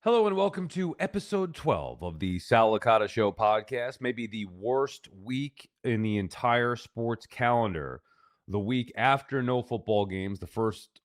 Hello and welcome to episode 12 of the Sal Licata Show podcast. Maybe the worst week in the entire sports calendar. The week after no football games, the first,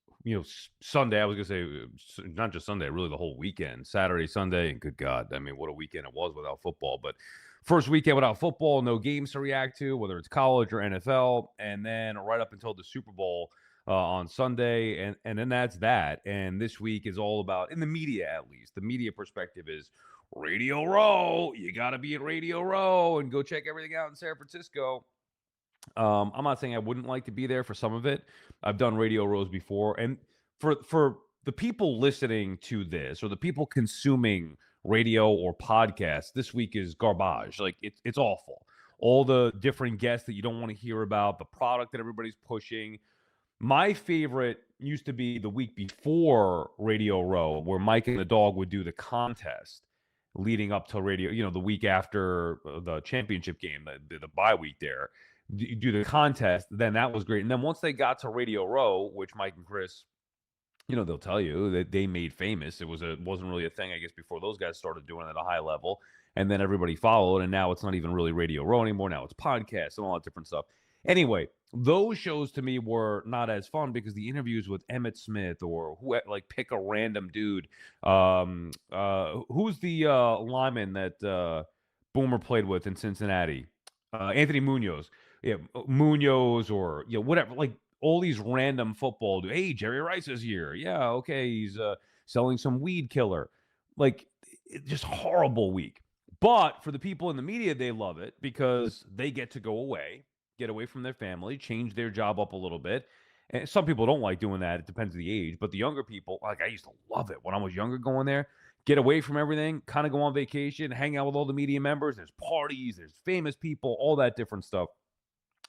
Sunday, I was going to say, not just Sunday, really the whole weekend, Saturday, Sunday, and good God, I mean, what a weekend it was without football. But first weekend without football, no games to react to, whether it's college or NFL. And then right up until the Super Bowl, on Sunday, and then that's that. And this week is all about, in the media at least, the media perspective is Radio Row. You got to be at Radio Row and go check everything out in San Francisco. I'm not saying I wouldn't like to be there for some of it. I've done Radio Rows before, and for the people listening to this or the people consuming radio or podcasts, this week is garbage. Like it's awful. All the different guests that you don't want to hear about, the product that everybody's pushing. My favorite used to be the week before Radio Row, where Mike and the dog would do the contest leading up to the week after the championship game, the bye week there. Do the contest, then that was great. And then once they got to Radio Row, which Mike and Chris, they'll tell you that they made famous. Wasn't really a thing, I guess, before those guys started doing it at a high level. And then everybody followed, and now it's not even really Radio Row anymore. Now it's podcasts and all that different stuff. Anyway, those shows to me were not as fun because the interviews with Emmett Smith or pick a random dude. Who's the lineman that Boomer played with in Cincinnati? Anthony Munoz. Yeah, Munoz or whatever. Like all these random football dudes. Hey, Jerry Rice is here. Yeah, okay, he's selling some weed killer. Like just horrible week. But for the people in the media, they love it because they get to go away, get away from their family, change their job up a little bit. And some people don't like doing that. It depends on the age. But the younger people, like I used to love it when I was younger going there, get away from everything, kind of go on vacation, hang out with all the media members. There's parties, there's famous people, all that different stuff.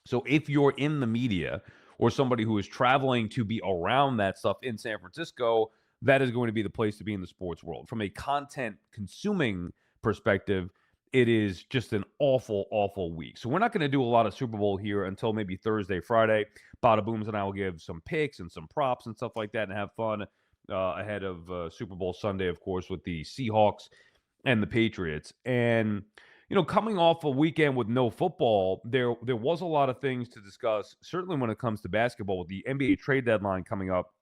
So if you're in the media or somebody who is traveling to be around that stuff in San Francisco, that is going to be the place to be in the sports world. From a content consuming perspective, it is just an awful, awful week. So we're not going to do a lot of Super Bowl here until maybe Thursday, Friday. Bada Booms and I will give some picks and some props and stuff like that and have fun ahead of Super Bowl Sunday, of course, with the Seahawks and the Patriots. And, coming off a weekend with no football, there was a lot of things to discuss, certainly when it comes to basketball, with the NBA trade deadline coming up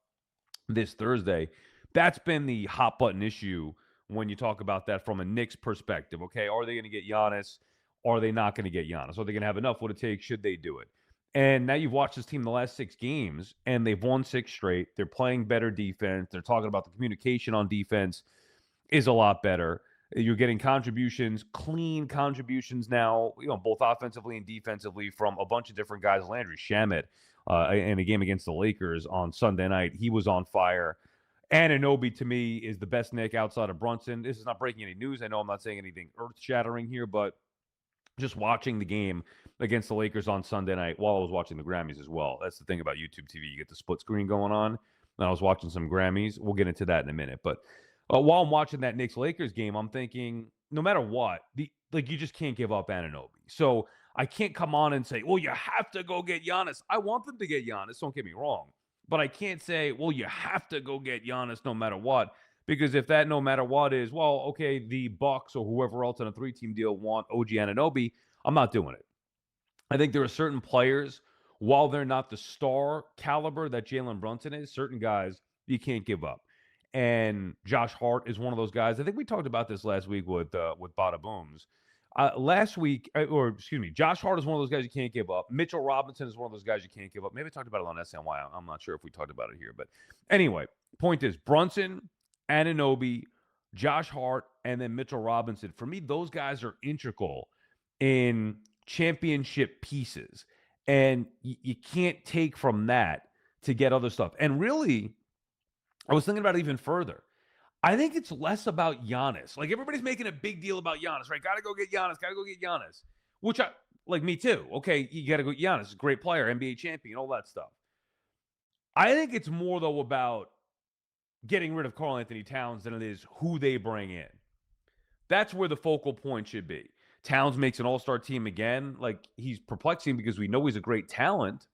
this Thursday. That's been the hot button issue when you talk about that from a Knicks perspective. Okay, are they going to get Giannis? Are they not going to get Giannis? Are they going to have enough? What it takes? Should they do it? And now you've watched this team the last 6 games, and they've won 6 straight. They're playing better defense. They're talking about the communication on defense is a lot better. You're getting contributions, clean contributions now, both offensively and defensively from a bunch of different guys. Landry Shamet in a game against the Lakers on Sunday night, he was on fire. Anunoby, to me, is the best Knick outside of Brunson. This is not breaking any news. I know I'm not saying anything earth-shattering here, but just watching the game against the Lakers on Sunday night while I was watching the Grammys as well. That's the thing about YouTube TV. You get the split screen going on. And I was watching some Grammys. We'll get into that in a minute. But while I'm watching that Knicks-Lakers game, I'm thinking, no matter what, you just can't give up Anunoby. So I can't come on and say, well, you have to go get Giannis. I want them to get Giannis. Don't get me wrong. But I can't say, well, you have to go get Giannis no matter what. Because if that no matter what is, well, okay, the Bucks or whoever else on a 3-team deal want OG Anunoby, I'm not doing it. I think there are certain players, while they're not the star caliber that Jalen Brunson is, certain guys you can't give up. And Josh Hart is one of those guys. I think we talked about this last week with Bada Booms. Josh Hart is one of those guys you can't give up. Mitchell Robinson is one of those guys you can't give up. Maybe I talked about it on SNY. I'm not sure if we talked about it here. But anyway, point is Brunson, Anunoby, Josh Hart, and then Mitchell Robinson. For me, those guys are integral in championship pieces. And you can't take from that to get other stuff. And really, I was thinking about it even further. I think it's less about Giannis. Like, everybody's making a big deal about Giannis, right? Got to go get Giannis. Which, me too. Okay, you got to go get Giannis. Great player, NBA champion, all that stuff. I think it's more, though, about getting rid of Karl Anthony Towns than it is who they bring in. That's where the focal point should be. Towns makes an all-star team again. Like, he's perplexing because we know he's a great talent.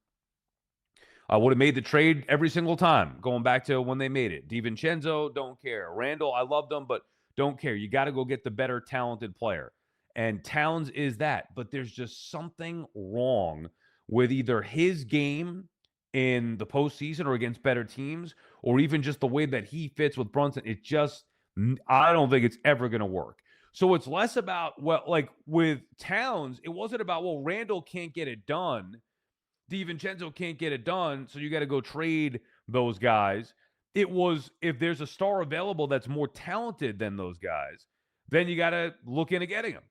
I would have made the trade every single time, going back to when they made it. DiVincenzo, don't care. Randall, I loved him, but Don't care. You got to go get the better talented player. And Towns is that. But there's just something wrong with either his game in the postseason or against better teams, or even just the way that he fits with Brunson. It just, I don't think it's ever going to work. So it's less about, well, like with Towns, it wasn't about, well, Randall can't get it done. DiVincenzo can't get it done, so you got to go trade those guys. It was, if there's a star available that's more talented than those guys, then you got to look into getting him.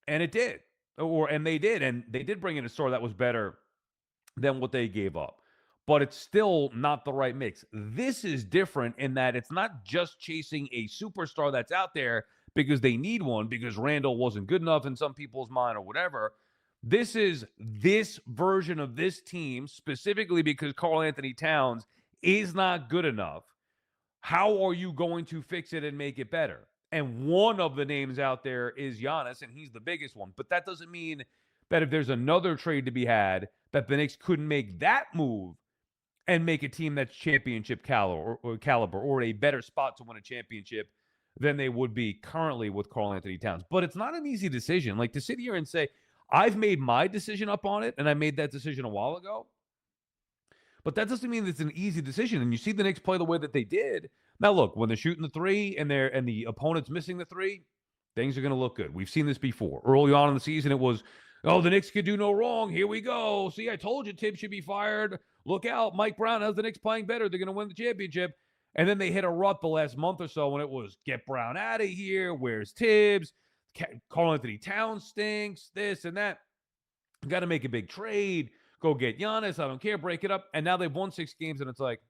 And it did. And they did. And they did bring in a star that was better than what they gave up. But it's still not the right mix. This is different in that it's not just chasing a superstar that's out there because they need one, because Randall wasn't good enough in some people's mind or whatever. This is this version of this team, specifically because Karl-Anthony Towns is not good enough. How are you going to fix it and make it better? And one of the names out there is Giannis, and he's the biggest one. But that doesn't mean that if there's another trade to be had, that the Knicks couldn't make that move and make a team that's championship caliber or a better spot to win a championship than they would be currently with Karl-Anthony Towns. But it's not an easy decision. Like, to sit here and say, I've made my decision up on it, and I made that decision a while ago. But that doesn't mean it's an easy decision. And you see the Knicks play the way that they did. Now, look, when they're shooting the three and the opponent's missing the three, things are going to look good. We've seen this before. Early on in the season, it was, oh, the Knicks could do no wrong. Here we go. See, I told you Tibbs should be fired. Look out. Mike Brown has the Knicks playing better. They're going to win the championship. And then they hit a rut the last month or so when it was, get Brown out of here. Where's Tibbs? Karl-Anthony Towns stinks. This and that. Got to make a big trade. Go get Giannis. I don't care. Break it up. And now they've won 6 games, and it's like,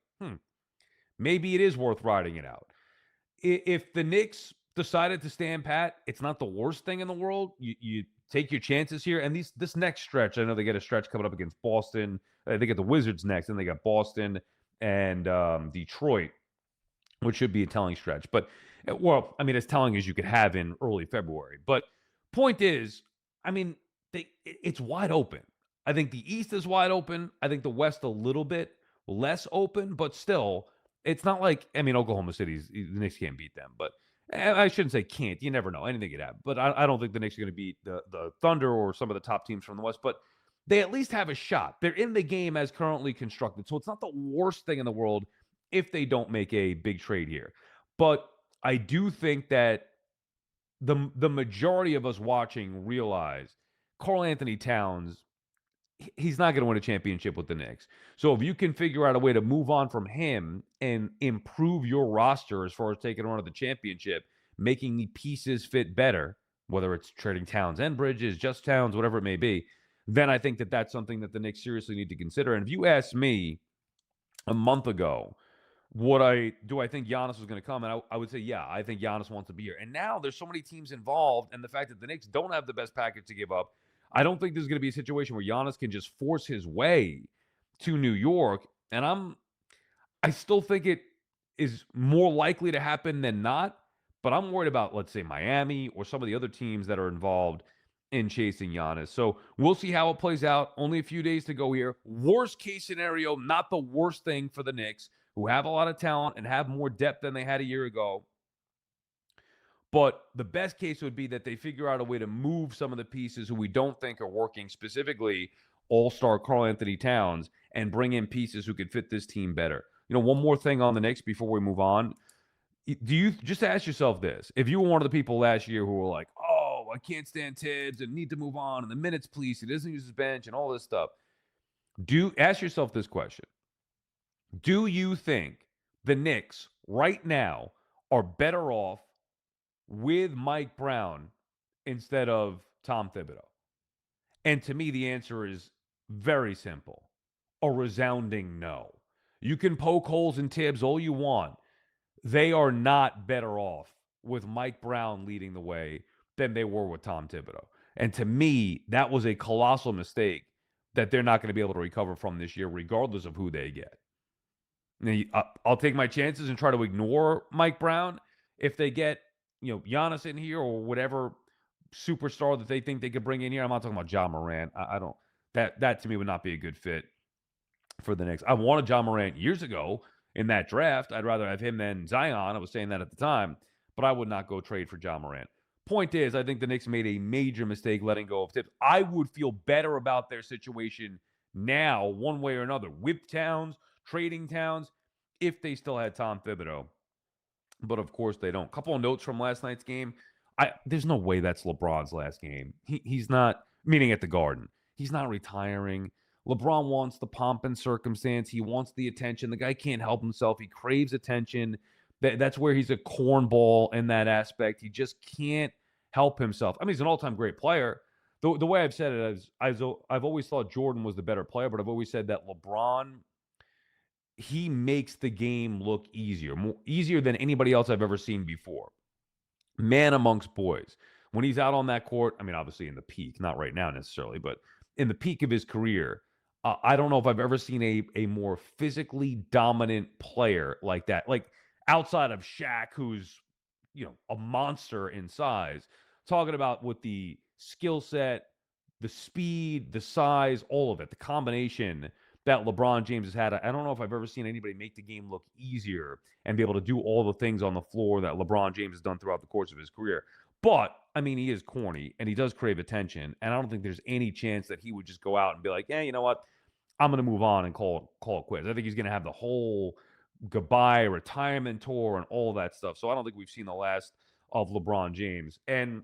maybe it is worth riding it out. If the Knicks decided to stand pat, it's not the worst thing in the world. You take your chances here. And this next stretch, I know they get a stretch coming up against Boston. They get the Wizards next, and they got Boston and Detroit, which should be a telling stretch. But, well, I mean, as telling as you could have in early February. But point is, I mean, it's wide open. I think the East is wide open. I think the West a little bit less open, but still, it's not like, I mean, Oklahoma City's, the Knicks can't beat them, but I shouldn't say can't. You never know. Anything could happen. But I don't think the Knicks are going to beat the Thunder or some of the top teams from the West, but they at least have a shot. They're in the game as currently constructed, so it's not the worst thing in the world if they don't make a big trade here. But I do think that the majority of us watching realize Karl-Anthony Towns, he's not going to win a championship with the Knicks. So if you can figure out a way to move on from him and improve your roster as far as taking on to the championship, making the pieces fit better, whether it's trading Towns and Bridges, just Towns, whatever it may be, then I think that that's something that the Knicks seriously need to consider. And if you asked me a month ago, do I think Giannis was going to come? And I would say, yeah, I think Giannis wants to be here. And now there's so many teams involved, and the fact that the Knicks don't have the best package to give up, I don't think there's going to be a situation where Giannis can just force his way to New York. And I still think it is more likely to happen than not. But I'm worried about, let's say, Miami or some of the other teams that are involved in chasing Giannis. So we'll see how it plays out. Only a few days to go here. Worst case scenario, not the worst thing for the Knicks, who have a lot of talent and have more depth than they had a year ago. But the best case would be that they figure out a way to move some of the pieces who we don't think are working, specifically all-star Karl-Anthony Towns, and bring in pieces who could fit this team better. You know, one more thing on the Knicks before we move on. Do you just ask yourself this? If you were one of the people last year who were like, oh, I can't stand Tibbs and need to move on, and the minutes police, he doesn't use his bench and all this stuff. Ask yourself this question. Do you think the Knicks right now are better off with Mike Brown instead of Tom Thibodeau? And to me, the answer is very simple. A resounding no. You can poke holes in Tibbs all you want. They are not better off with Mike Brown leading the way than they were with Tom Thibodeau. And to me, that was a colossal mistake that they're not going to be able to recover from this year, regardless of who they get. Now, I'll take my chances and try to ignore Mike Brown if they get, Giannis in here or whatever superstar that they think they could bring in here. I'm not talking about Ja Morant. I don't. That to me would not be a good fit for the Knicks. I wanted Ja Morant years ago in that draft. I'd rather have him than Zion. I was saying that at the time. but I would not go trade for John Morant. Point is, I think the Knicks made a major mistake letting go of Tibbs. I would feel better about their situation now, one way or another, with Towns, trading Towns, if they still had Tom Thibodeau. But of course they don't. Couple of notes from last night's game. There's no way that's LeBron's last game. He's not, meaning at the Garden. He's not retiring. LeBron wants the pomp and circumstance. He wants the attention. The guy can't help himself. He craves attention. That's where he's a cornball in that aspect. He just can't help himself. I mean, he's an all-time great player. The way I've said it is, I've always thought Jordan was the better player, but I've always said that LeBron, he makes the game look easier, more easier than anybody else I've ever seen before. Man amongst boys. When he's out on that court, I mean, obviously in the peak, not right now necessarily, but in the peak of his career, I don't know if I've ever seen a more physically dominant player like that. Like outside of Shaq, who's a monster in size. Talking about with the skill set, the speed, the size, all of it, the combination that LeBron James has had. I don't know if I've ever seen anybody make the game look easier and be able to do all the things on the floor that LeBron James has done throughout the course of his career. But, I mean, he is corny and he does crave attention. And I don't think there's any chance that he would just go out and be like, yeah, you know what? I'm going to move on and call it quits. I think he's going to have the whole goodbye retirement tour and all that stuff. So I don't think we've seen the last of LeBron James. And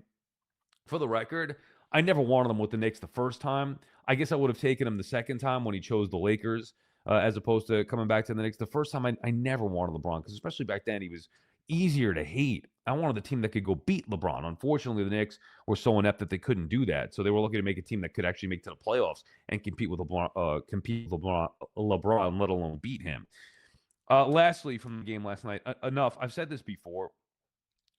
for the record, I never wanted him with the Knicks the first time. I guess I would have taken him the second time when he chose the Lakers as opposed to coming back to the Knicks. The first time, I never wanted LeBron because especially back then, he was easier to hate. I wanted the team that could go beat LeBron. Unfortunately, the Knicks were so inept that they couldn't do that. So they were looking to make a team that could actually make to the playoffs and compete with LeBron, let alone beat him. Lastly, from the game last night, enough. I've said this before.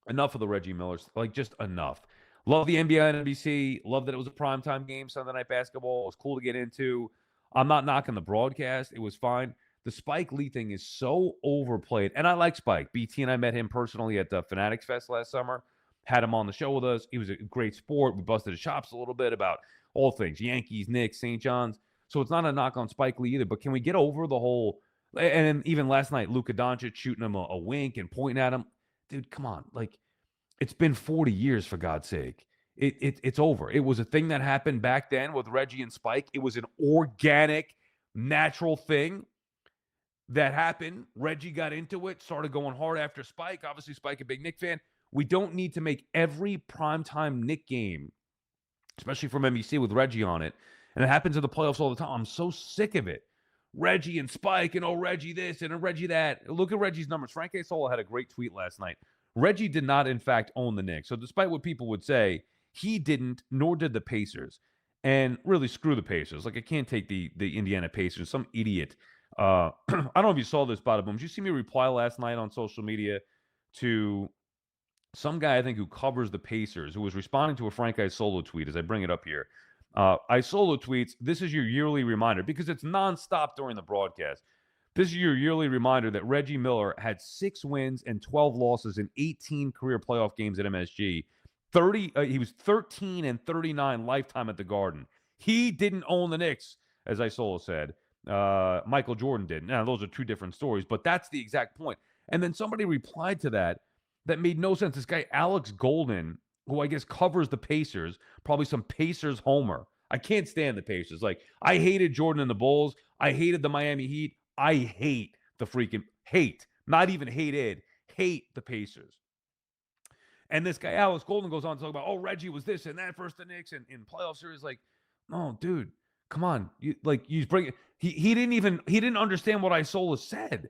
Enough of the Reggie Millers. Like, just enough. Love the NBA on NBC. Love that it was a primetime game, Sunday Night Basketball. It was cool to get into. I'm not knocking the broadcast. It was fine. The Spike Lee thing is so overplayed. And I like Spike. BT and I met him personally at the Fanatics Fest last summer. Had him on the show with us. He was a great sport. We busted his chops a little bit about all things. Yankees, Knicks, St. John's. So it's not a knock on Spike Lee either. But can we get over the whole... And even last night, Luka Doncic shooting him a wink and pointing at him. Dude, come on. Like, it's been 40 years, for God's sake. It's over. It was a thing that happened back then with Reggie and Spike. It was an organic, natural thing that happened. Reggie got into it, started going hard after Spike. Obviously, Spike, a big Knick fan. We don't need to make every primetime Knick game, especially from NBC with Reggie on it. And it happens in the playoffs all the time. I'm so sick of it. Reggie and Spike and Reggie this and Reggie that. Look at Reggie's numbers. Frank Sola had a great tweet last night. Reggie did not, in fact, own the Knicks. So despite what people would say, he didn't, nor did the Pacers. And really, screw the Pacers. Like, I can't take the Indiana Pacers. Some idiot. I don't know if you saw this, Bada Booms. Did you see me reply last night on social media to some guy, I think, who covers the Pacers, who was responding to a Frank Solo tweet as I bring it up here. Solo tweets, this is your yearly reminder, because it's nonstop during the broadcast. This is your yearly reminder that Reggie Miller had 6 wins and 12 losses in 18 career playoff games at MSG. He was 13 and 39 lifetime at the Garden. He didn't own the Knicks, as Isola said. Michael Jordan did. Now, those are two different stories, but that's the exact point. And then somebody replied to that made no sense. This guy, Alex Golden, who I guess covers the Pacers, probably some Pacers homer. I can't stand the Pacers. Like, I hated Jordan and the Bulls. I hated the Miami Heat. I hate the freaking not even hate the Pacers. And this guy, Alex Golden, goes on to talk about, Reggie was this and that versus the Knicks and in playoff series. Like, no, dude, come on. He didn't understand what Isola said.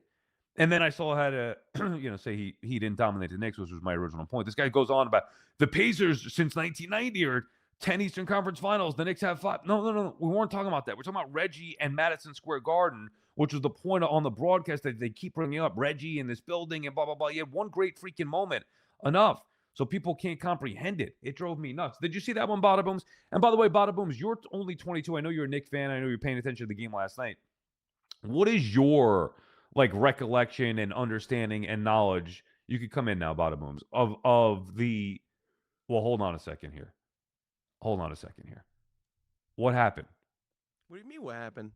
And then Isola had to, say he didn't dominate the Knicks, which was my original point. This guy goes on about the Pacers since 1990 or 10 Eastern Conference Finals. The Knicks have 5. No. We weren't talking about that. We're talking about Reggie and Madison Square Garden, which was the point on the broadcast that they keep bringing up. Reggie in this building and blah, blah, blah. You had one great freaking moment. Enough. So people can't comprehend it. It drove me nuts. Did you see that one, Bada Booms? And by the way, Bada Booms, you're only 22. I know you're a Knicks fan. I know you're paying attention to the game last night. What is your recollection and understanding and knowledge? You could come in now, Bada Booms, of the... Well, hold on a second here. What happened? What do you mean, what happened?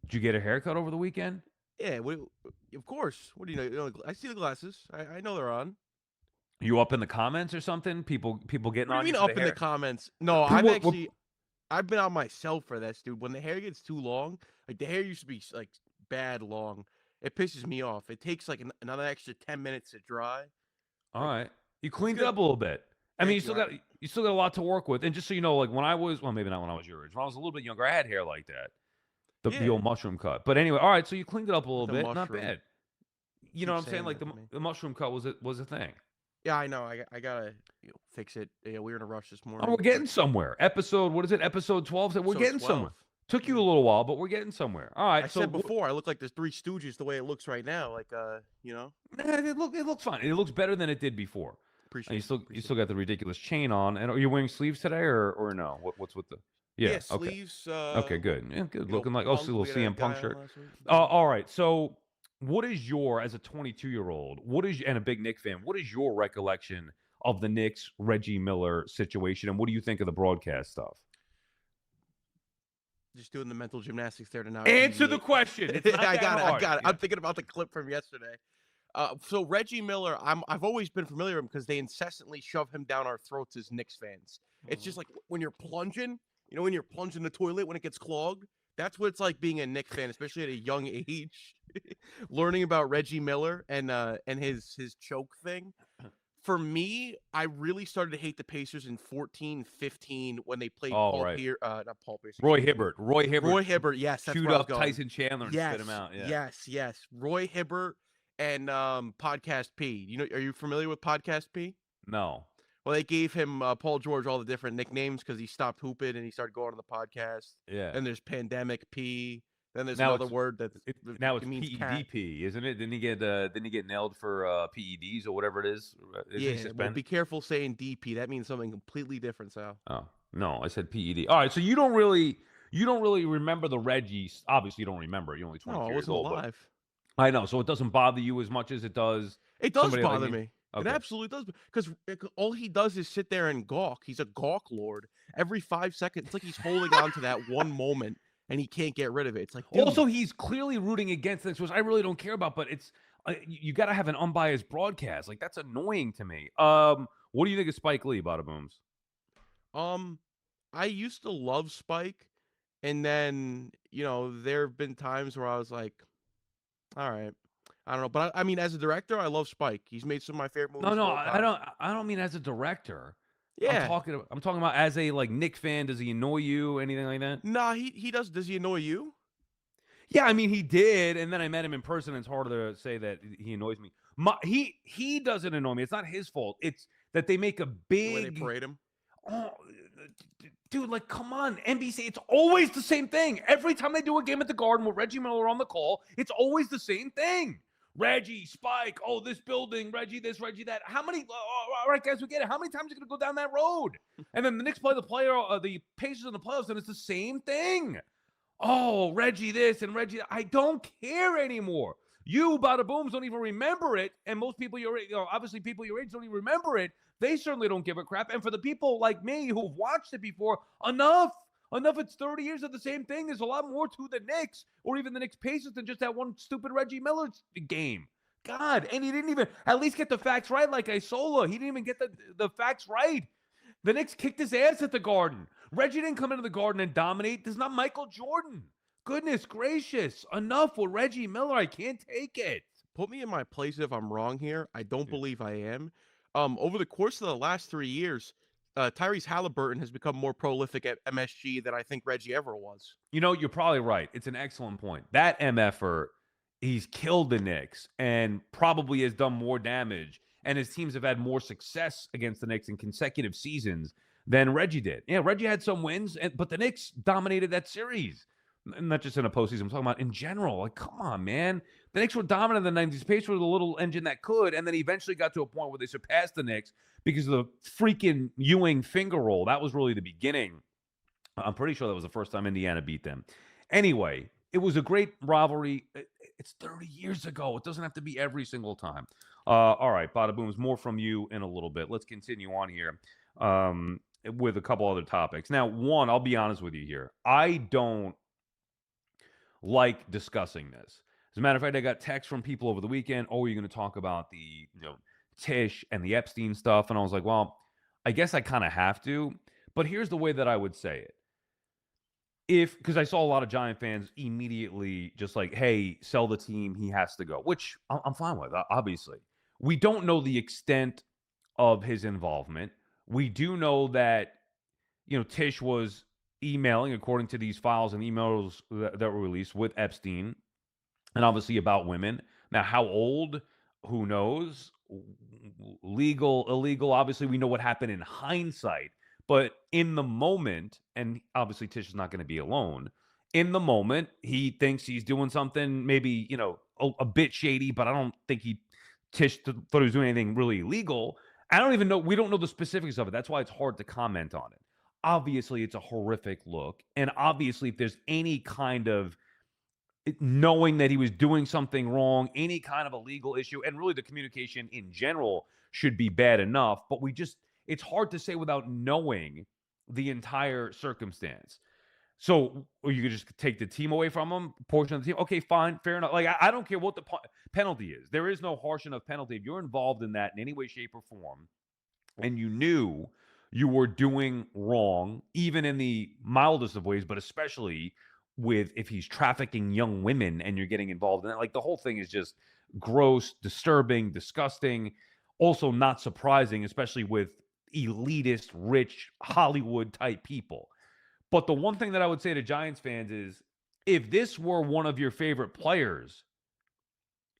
Did you get a haircut over the weekend? Yeah, of course. What do you know? I see the glasses. I know they're on. You up in the comments or something? People getting What do you on you mean for the up in the hair? comments? No, I've been on myself for this, dude. When the hair gets too long, like the hair used to be like bad long. It pisses me off. It takes like another extra 10 minutes to dry. All Like right. You it's cleaned it good. up a little bit. I mean, Thank you. you still got a lot to work with. And just so you know, like when I was, well, maybe not when I was your age. When I was a little bit younger, I had hair like that. The Yeah, old mushroom cut. But anyway, all right, so you cleaned it up a little with a bit. Not mushroom. bad. You know Keep what I'm saying? saying Like that to me. the mushroom cut was a thing. Yeah, I know. I gotta fix it. Yeah, we were in a rush this Oh, we're morning, but getting somewhere. Episode, what is it? Episode 12. So we're so getting somewhere. 12. Took you Yeah. a little while, but we're getting somewhere. All I right, so said before, I look like the Three Stooges the way it looks right now. Like, it looks fine. It looks better than it did before. appreciate it. You Appreciate still it. got the ridiculous chain on. And are you wearing sleeves today or no? What's with the? Yeah, Yeah. Okay. sleeves. Okay. Good. Yeah, good. Looking like Punk. a little We had a CM Punk guy on shirt. last week. All right. So, what is your as a 22-year-old? What is and a big Knicks fan? What is your recollection of the Knicks Reggie Miller situation, and what do you think of the broadcast stuff? Just doing the mental gymnastics there to now Answer the deviate. question. It's not I that got it. I hard. got it. Yeah. I'm thinking about the clip from yesterday. So Reggie Miller, I've always been familiar with him because they incessantly shove him down our throats as Knicks fans. It's just Mhm. like when you're plunging, when you're plunging the toilet when it gets clogged. That's what it's like being a Knicks fan, especially at a young age. Learning about Reggie Miller and his choke thing. For me, I really started to hate the Pacers in 14, 15 when they played All right. Not Paul Pierce, Roy excuse me. Hibbert. Roy Hibbert Roy Hibbert, yes, that's chewed where I was up going. Tyson Chandler and spit him Yes, out. Yeah. yes, yes. Roy Hibbert and Podcast P. Are you familiar with Podcast P? No. Well, they gave him Paul George all the different nicknames because he stopped hooping and he started going on the podcast. Yeah. Then there's Pandemic P. Then there's Now another it's word that now it's it means cat. PEDP, isn't it? Didn't he get nailed for PEDs or whatever it is? Isn't he Yeah, well, suspended? be careful saying DP. That means something completely different, Sal. Oh no, I said PED. All right, so you don't really remember the Reggies. Obviously, you don't remember. You're only No, I 22 years wasn't old, but alive. I know. So it doesn't bother you as much as it does It does somebody like bother me. me. It Okay. absolutely does because all he does is sit there and gawk. He's a gawk lord. Every 5 seconds, it's like he's holding on to that one moment and he can't get rid of it. It's like, Also, dude, he's clearly rooting against things, which I really don't care about. But it's you got to have an unbiased broadcast. Like that's annoying to me. What do you think of Spike Lee, Bada Booms? um, I used to love Spike, and then there have been times where I was like, all right, I don't know, but I mean, as a director, I love Spike. He's made some of my favorite No, movies of no, all time. I don't mean as a director. Yeah, I'm talking about as a like Nick fan. Does he annoy you? Anything like that? nah, he does. Does he annoy you? Yeah, I mean he did, and then I met him in person. And it's harder to say that he annoys me. He doesn't annoy me. It's not his fault. It's that they make a The way they big parade him. oh, dude. Like, come on, NBC. It's always the same thing. Every time they do a game at the Garden with Reggie Miller on the call, it's always the same thing. Reggie, Spike, oh, this building, Reggie, this, Reggie, that. How many? All right, guys, we get it. How many times are you gonna go down that road? And then the Knicks play the Pacers in the playoffs, and it's the same thing. Oh, Reggie this and Reggie that. I don't care anymore. You, Bada Booms, don't even remember it. And most people obviously people your age don't even remember it. They certainly don't give a crap. And for the people like me who've watched it before, enough. Enough. It's 30 years of the same thing. There's a lot more to the Knicks or even the Knicks Pacers than just that one stupid Reggie Miller game. God, and he didn't even at least get the facts right like Isola. He didn't even get the facts right. The Knicks kicked his ass at the Garden. Reggie didn't come into the Garden and dominate. This is not Michael Jordan. Goodness gracious. Enough with Reggie Miller. I can't take it. Put me in my place if I'm wrong here. I don't Yeah. believe I am. Over the course of the last 3 years, Tyrese Halliburton has become more prolific at MSG than I think Reggie ever was. You know, you're probably right. It's an excellent point. That MFer, he's killed the Knicks and probably has done more damage. And his teams have had more success against the Knicks in consecutive seasons than Reggie did. Yeah, Reggie had some wins, but the Knicks dominated that series. Not just in a postseason, I'm talking about in general. Like, come on, man. The Knicks were dominant in the 90s. Pacers were the little engine that could, and then eventually got to a point where they surpassed the Knicks because of the freaking Ewing finger roll. That was really the beginning. I'm pretty sure that was the first time Indiana beat them. Anyway, it was a great rivalry. It's 30 years ago. It doesn't have to be every single time. All right, Bada Booms, more from you in a little bit. Let's continue on here with a couple other topics. Now, one, I'll be honest with you here. I don't like discussing this. As a matter of fact, I got texts from people over the weekend. Oh, you're going to talk about the Tisch and the Epstein stuff, and I was like, well, I guess I kind of have to. But here's the way that I would say it. Because I saw a lot of Giant fans immediately just like, hey, sell the team, he has to go, which I'm fine with, obviously. We don't know the extent of his involvement. We do know that, Tisch was emailing, according to these files and emails that were released with Epstein, and obviously about women. Now, how old? Who knows? Legal, illegal. Obviously, we know what happened in hindsight, but in the moment, and obviously Tish is not going to be alone. In the moment, he thinks he's doing something maybe a bit shady, but I don't think Tish thought he was doing anything really illegal. I don't even know. We don't know the specifics of it. That's why it's hard to comment on it. Obviously, it's a horrific look, and obviously, if there's any kind of knowing that he was doing something wrong, any kind of a legal issue, and really the communication in general should be bad enough. But it's hard to say without knowing the entire circumstance. So or you could just take the team away from him, portion of the team. Okay, fine, fair enough. Like, I don't care what the penalty is. There is no harsh enough penalty. If you're involved in that in any way, shape, or form, and you knew you were doing wrong, even in the mildest of ways, but especially with if he's trafficking young women and you're getting involved in that, like the whole thing is just gross, disturbing, disgusting, also not surprising, especially with elitist, rich Hollywood type people. But the one thing that I would say to Giants fans is if this were one of your favorite players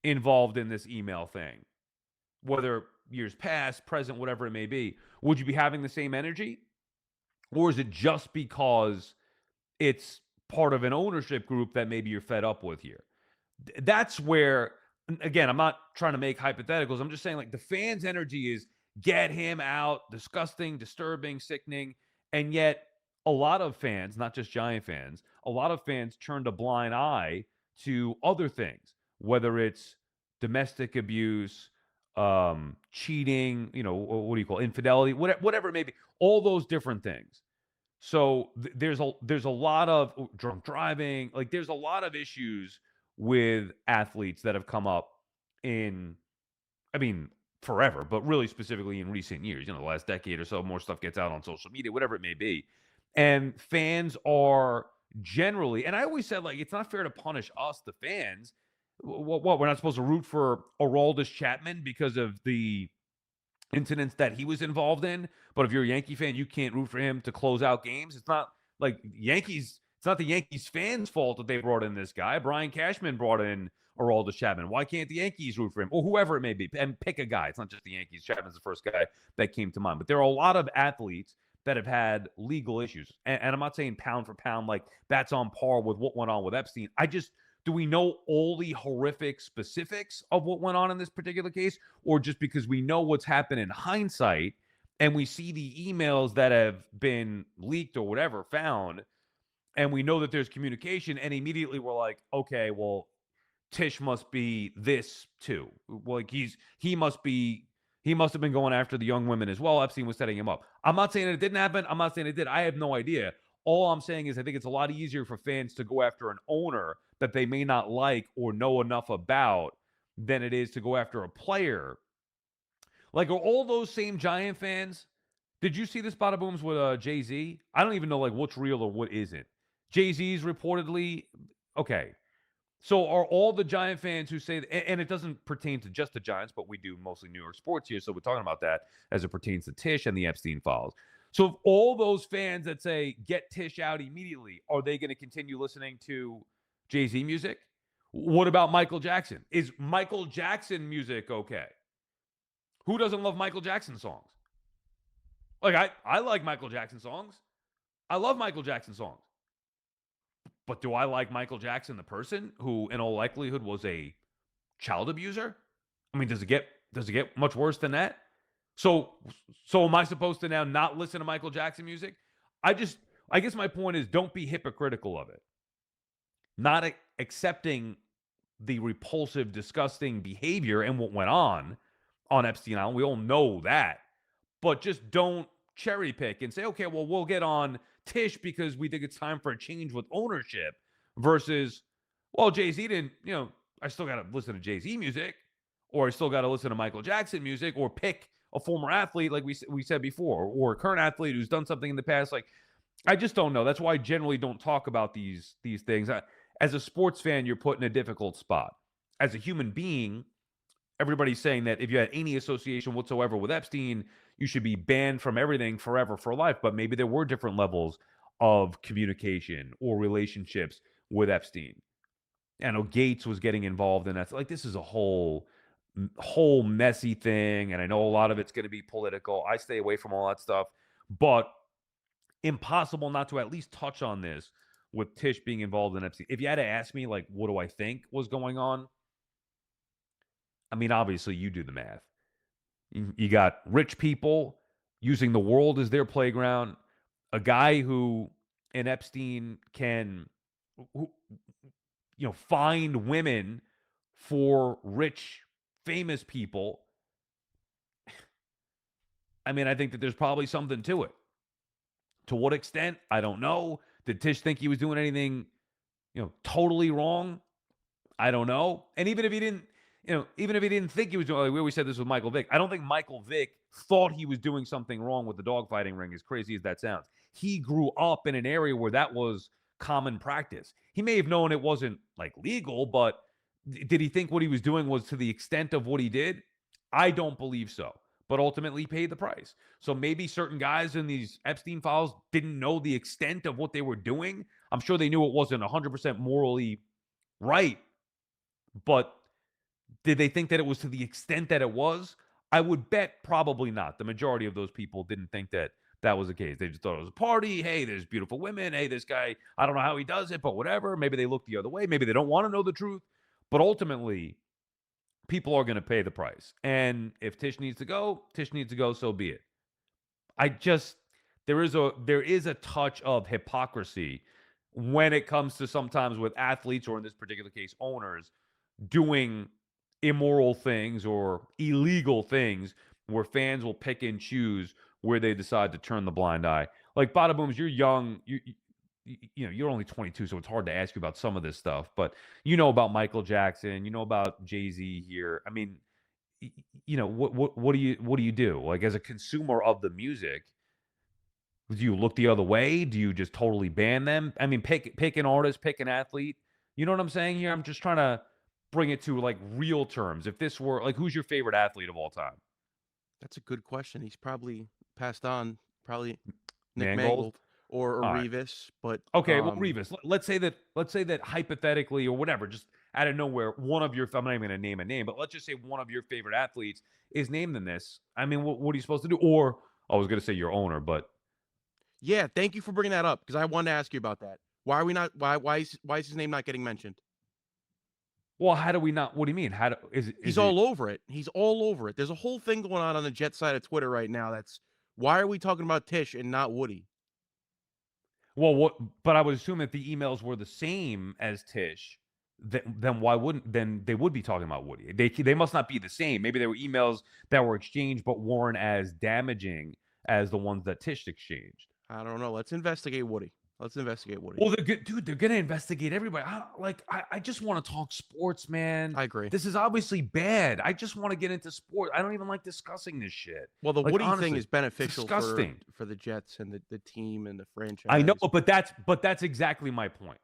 involved in this email thing, whether years past, present, whatever it may be, would you be having the same energy? Or is it just because it's part of an ownership group that maybe you're fed up with here? That's where, again, I'm not trying to make hypotheticals. I'm just saying, like, the fans' energy is get him out, disgusting, disturbing, sickening. And yet, a lot of fans, not just Giant fans, a lot of fans turned a blind eye to other things, whether it's domestic abuse, cheating, what do you call it, infidelity, whatever it may be, all those different things. So there's a lot of drunk driving, like there's a lot of issues with athletes that have come up in, I mean, forever, but really specifically in recent years, the last decade or so, more stuff gets out on social media, whatever it may be. And fans are generally, and I always said, like, it's not fair to punish us, the fans. What we're not supposed to root for Aroldis Chapman because of the incidents that he was involved in. But if you're a Yankee fan, you can't root for him to close out games. It's not like Yankees. It's not the Yankees fans' fault that they brought in this guy. Brian Cashman brought in Aroldis Chapman. Why can't the Yankees root for him? Or whoever it may be. And pick a guy. It's not just the Yankees. Chapman's the first guy that came to mind. But there are a lot of athletes that have had legal issues. And I'm not saying pound for pound, like that's on par with what went on with Epstein. Do we know all the horrific specifics of what went on in this particular case? Or just because we know what's happened in hindsight and we see the emails that have been leaked or whatever found, and we know that there's communication, and immediately we're like, okay, well, Tisch must be this too. Like he must have been going after the young women as well. Epstein was setting him up. I'm not saying that it didn't happen. I'm not saying it did. I have no idea. All I'm saying is I think it's a lot easier for fans to go after an owner that they may not like or know enough about than it is to go after a player. Like, are all those same Giant fans? Did you see this Bada Booms with Jay-Z? I don't even know, like, what's real or what isn't. Jay-Z's reportedly, okay. So are all the Giant fans who say, and it doesn't pertain to just the Giants, but we do mostly New York sports here, so we're talking about that as it pertains to Tisch and the Epstein files. So if all those fans that say, get Tisch out immediately, are they going to continue listening to Jay-Z music? What about Michael Jackson? Is Michael Jackson music okay? Who doesn't love Michael Jackson songs? Like, I like Michael Jackson songs. I love Michael Jackson songs. But do I like Michael Jackson, the person, who in all likelihood was a child abuser? I mean, does it get much worse than that? So am I supposed to now not listen to Michael Jackson music? I guess my point is don't be hypocritical of it. Not accepting the repulsive, disgusting behavior and what went on Epstein Island. We all know that. But just don't cherry pick and say, okay, well, we'll get on Tisch because we think it's time for a change with ownership versus, well, Jay-Z didn't, I still got to listen to Jay-Z music. or I still got to listen to Michael Jackson music, or pick a former athlete, like we said before, or a current athlete who's done something in the past. Like, I just don't know. That's why I generally don't talk about these things. As a sports fan, you're put in a difficult spot. As a human being, everybody's saying that if you had any association whatsoever with Epstein, you should be banned from everything forever for life. But maybe there were different levels of communication or relationships with Epstein. I know Gates was getting involved in that. Like, this is a whole messy thing, and I know a lot of it's going to be political. I stay away from all that stuff, but impossible not to at least touch on this with Tisch being involved in Epstein. If you had to ask me, like, what do I think was going on? I mean, obviously, you do the math. You got rich people using the world as their playground. A guy who in Epstein can, who, find women for rich, famous people. I mean, I think that there's probably something to it. To what extent? I don't know. Did Tisch think he was doing anything, totally wrong? I don't know. And even if he didn't think he was doing, like we always said this with Michael Vick, I don't think Michael Vick thought he was doing something wrong with the dogfighting ring, as crazy as that sounds. He grew up in an area where that was common practice. He may have known it wasn't like legal, but did he think what he was doing was to the extent of what he did? I don't believe so. But ultimately, he paid the price. So maybe certain guys in these Epstein files didn't know the extent of what they were doing. I'm sure they knew it wasn't 100% morally right. But did they think that it was to the extent that it was? I would bet probably not. The majority of those people didn't think that that was the case. They just thought it was a party. Hey, there's beautiful women. Hey, this guy, I don't know how he does it, but whatever. Maybe they look the other way. Maybe they don't want to know the truth. But ultimately, people are going to pay the price. And if Tisch needs to go, so be it. There is a touch of hypocrisy when it comes to sometimes with athletes, or in this particular case, owners, doing immoral things or illegal things where fans will pick and choose where they decide to turn the blind eye. Like, Bada Booms, you're young. You're only 22, so it's hard to ask you about some of this stuff. But you know about Michael Jackson. You know about Jay-Z here. I mean, what do you do? Like, as a consumer of the music, do you look the other way? Do you just totally ban them? I mean, pick an artist, pick an athlete. You know what I'm saying here? I'm just trying to bring it to like real terms. If this were like, who's your favorite athlete of all time? That's a good question. He's probably passed on, probably Nick Mangold? Mangold or All right. Revis, but Okay, well, Revis. Let's say that hypothetically or whatever, just out of nowhere, one of your, I'm not even going to name a name, but let's just say one of your favorite athletes is named in this. I mean, what are you supposed to do? Or I was going to say your owner, but yeah, thank you for bringing that up because I wanted to ask you about that. Why are we not? Why is his name not getting mentioned? well, how do we not? What do you mean? How do is He's it? all over it. He's all over it. There's a whole thing going on the Jet side of Twitter right now. That's why are we talking about Tisch and not Woody? Well, what? But I would assume that the emails were the same as Tisch. Then why wouldn't? Then they would be talking about Woody. They must not be the same. Maybe there were emails that were exchanged but weren't as damaging as the ones that Tisch exchanged. I don't know. Let's investigate Woody. Let's investigate Woody. Well, dude, they're gonna investigate everybody. I just want to talk sports, man. I agree. This is obviously bad. I just want to get into sport. I don't even like discussing this shit. Well, the Like, Woody honestly, thing is beneficial disgusting. for the Jets and the team and the franchise. I know, but that's exactly my point.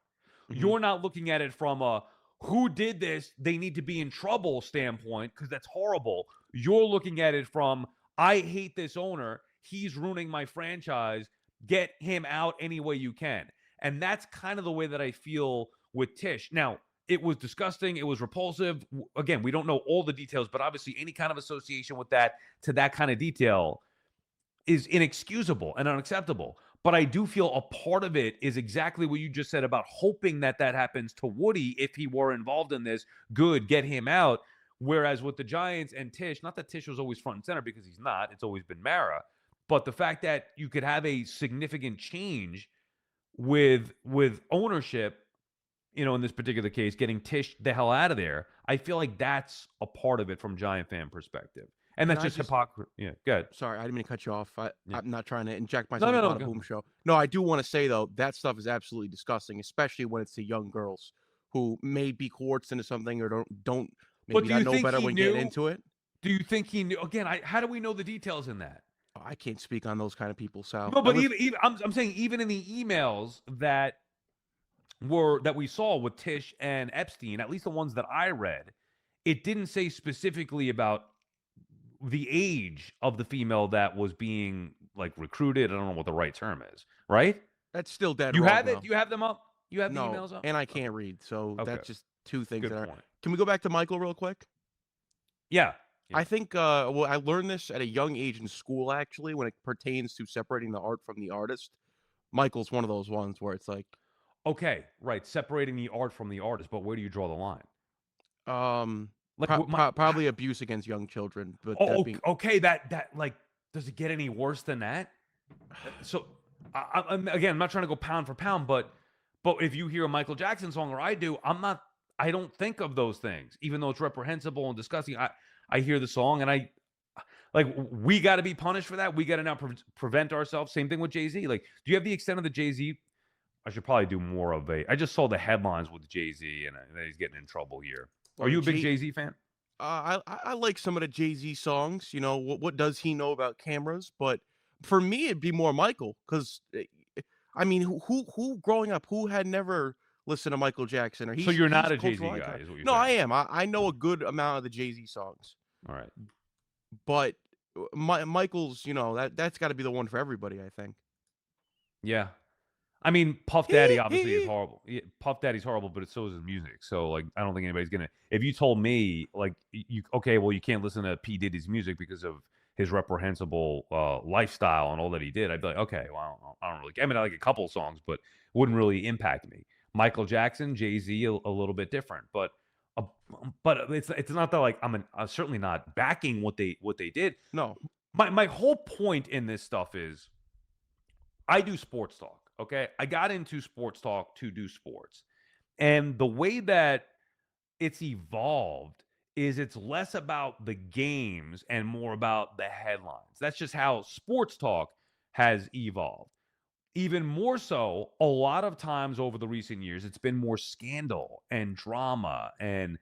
Mhm. You're not looking at it from a who did this, they need to be in trouble standpoint, because that's horrible. You're looking at it from I hate this owner. He's ruining my franchise. Get him out any way you can. And that's kind of the way that I feel with Tisch. Now, it was disgusting. It was repulsive. Again, we don't know all the details, but obviously any kind of association with that to that kind of detail is inexcusable and unacceptable. But I do feel a part of it is exactly what you just said about hoping that that happens to Woody if he were involved in this. Good, get him out. Whereas with the Giants and Tisch, not that Tisch was always front and center because he's not. It's always been Mara. But the fact that you could have a significant change with ownership, in this particular case, getting Tisch the hell out of there, I feel like that's a part of it from Giant fan perspective. And that's just hypocrisy. Yeah, good. Sorry, I didn't mean to cut you off. I'm not trying to inject No, myself no, into no. the Bada Boom show. No, I do want to say though that stuff is absolutely disgusting, especially when it's to young girls who may be coerced into something or don't But maybe do not you know think better he when getting knew? into it. Do you think he knew? Again, how do we know the details in that? I can't speak on those kind of people, Sal. No, That but was even I'm saying even in the emails that we saw with Tisch and Epstein, at least the ones that I read, it didn't say specifically about the age of the female that was being like recruited. I don't know what the right term is, right? that's still dead You wrong have it? though. You have them up? You have the No, emails up? and I Okay. can't read, so Okay. that's just two things Good that are. point. Can we go back to Michael real quick? Yeah. Yeah. I think well, I learned this at a young age in school actually when it pertains to separating the art from the artist. Michael's one of those ones where it's like, Okay. Right. Separating the art from the artist, but where do you draw the line? um, Like what my probably abuse against young children, but that oh, being okay. That like does it get any worse than that? So again, I'm not trying to go pound for pound, but if you hear a Michael Jackson song or I do, I don't think of those things, even though it's reprehensible and disgusting. I hear the song and I like we got to be punished for that. We got to now prevent ourselves. Same thing with Jay-Z. Like, do you have the extent of the Jay-Z? I should probably do more of a. I just saw the headlines with Jay-Z and he's getting in trouble here. Are well, you a big Jay-Z fan? I like some of the Jay Z songs. You know what does he know about cameras? But for me, it'd be more Michael because I mean, who growing up who had never listened to Michael Jackson or So he's you're he's not a a Jay-Z cultural guy, icon. is what you're No, I saying. am. I know a good amount of the Jay Z songs, All right. but Michael's that's got to be the one for everybody. I think. Yeah. I mean, Puff Daddy Hee obviously is hee. horrible. Yeah, Puff Daddy's horrible, but so is his music. So like, I don't think anybody's gonna. If you told me like, you okay, well, you can't listen to P Diddy's music because of his reprehensible lifestyle and all that he did, I'd be like, okay, well, I don't really. I mean, I like a couple songs, but wouldn't really impact me. Michael Jackson, Jay-Z, a little bit different, uh, but it's not that like I'm certainly not backing what they did. No, My whole point in this stuff is I do sports talk. Okay. I got into sports talk to do sports. And the way that it's evolved is it's less about the games and more about the headlines. That's just how sports talk has evolved. Even more so, a lot of times over the recent years, it's been more scandal and drama and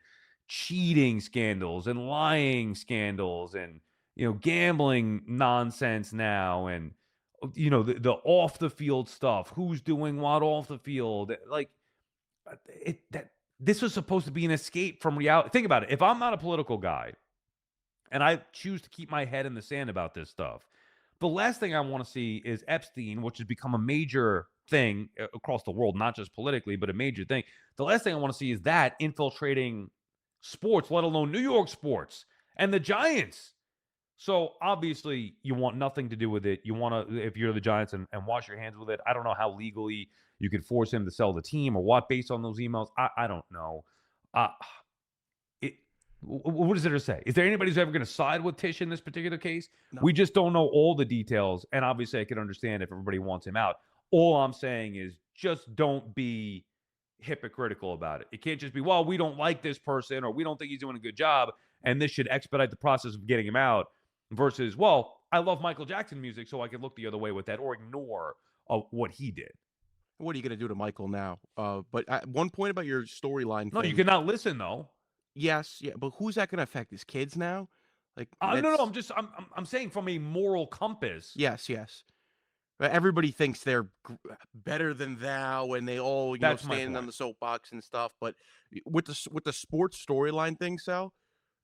cheating scandals and lying scandals and gambling nonsense now and the off the field stuff, who's doing what off the field, like it that this was supposed to be an escape from reality. Think about it. If I'm not a political guy and I choose to keep my head in the sand about this stuff, the last thing I want to see is Epstein, which has become a major thing across the world, not just politically, but a major thing. The last thing I want to see is that infiltrating sports, let alone New York sports and the Giants. So obviously, you want nothing to do with it. You want to, if you're the Giants, and wash your hands with it. I don't know how legally you could force him to sell the team or what based on those emails. I don't know. Uh, it, what does it say? Is there anybody who's ever going to side with Tisch in this particular case? no. We just don't know all the details. And obviously, I can understand if everybody wants him out. All I'm saying is just don't be hypocritical about it. It can't just be, well, we don't like this person or we don't think he's doing a good job, and this should expedite the process of getting him out versus, well, I love Michael Jackson music, so I could look the other way with that or ignore what he did. What are you gonna do to Michael now? But one point about your storyline No, you thing. cannot listen though. Yes, yeah, but who's that gonna affect? His kids now? Like No. that's I'm saying from a moral compass. yes, yes. Everybody thinks they're better than thou, and they all That's my stand on point. the soapbox and stuff. But with the sports storyline thing, Sal,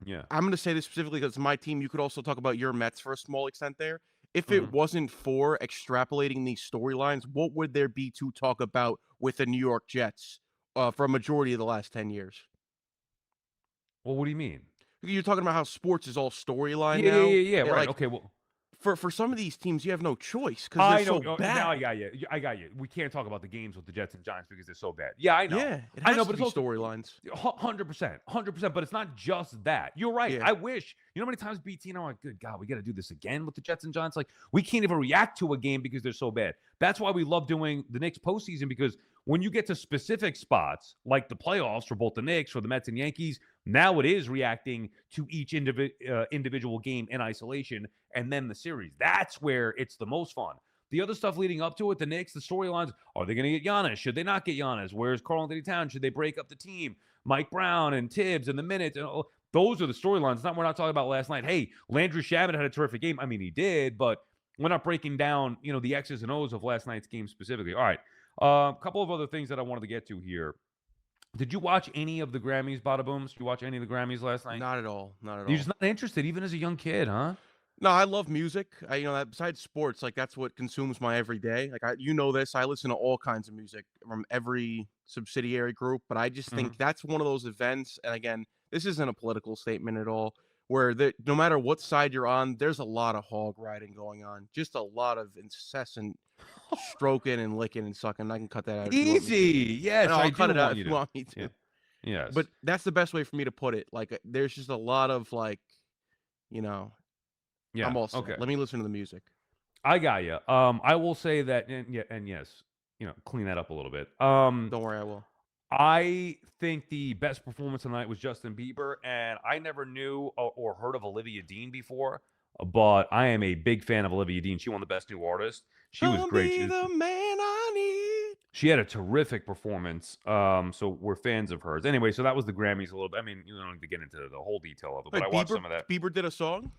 Yeah. I'm gonna say this specifically because it's my team. You could also talk about your Mets for a small extent there. If it Mhm. wasn't for extrapolating these storylines, what would there be to talk about with the New York Jets for a majority of the last 10 years? Well, what do you mean? You're talking about how sports is all storyline now. Yeah. Right. Like Okay. Well, for some of these teams, you have no choice because they're I know. so Now I bad. got you. I got you. We can't talk about the games with the Jets and Giants because they're so bad. Yeah, I know. Yeah, it I has know, to but it's be also storylines. 100%, 100%. But it's not just that. You're right. Yeah. I wish. You know how many times BT and I'm like, good God, we got to do this again with the Jets and Giants. Like, we can't even react to a game because they're so bad. That's why we love doing the Knicks postseason, because when you get to specific spots like the playoffs for both the Knicks, for the Mets and Yankees, now it is reacting to each individual game in isolation and then the series. That's where it's the most fun. The other stuff leading up to it, the Knicks, the storylines, are they going to get Giannis? Should they not get Giannis? Where's Karl Anthony Towns? Should they break up the team? Mike Brown and Tibbs and the minutes. And Those are the storylines. We're not talking about last night. Hey, Landry Shamet had a terrific game. I mean, he did, but we're not breaking down, the X's and O's of last night's game specifically. All right. A couple of other things that I wanted to get to here. Did you watch any of the Grammys, Bada Booms? Did you watch any of the Grammys last night? Not at all. Not at You're all. just not interested, even as a young kid, huh? No, I love music. Besides sports, like that's what consumes my everyday. Like this, I listen to all kinds of music from every subsidiary group, but I just think that's one of those events. And again, this isn't a political statement at all, where no matter what side you're on, there's a lot of hog riding going on. Just a lot of incessant stroking and licking and sucking. I can cut that out. If you want me to. Easy. Yes, No, I'll I cut do it out want if you you to. want me to. Yeah. Yes. But that's the best way for me to put it. Like there's just a lot of like, you know. Yeah. I'm all set. Okay. Let me listen to the music. I got you. I will say that, and yes, clean that up a little bit. Don't worry, I will. I think the best performance tonight was Justin Bieber, and I never knew or heard of Olivia Dean before, but I am a big fan of Olivia Dean. She won the Best New Artist. She was great. Be the man I need. She had a terrific performance. So we're fans of hers. Anyway, so that was the Grammys a little bit. I mean, you don't need to get into the whole detail of it, but I watched some of that. Bieber did a song?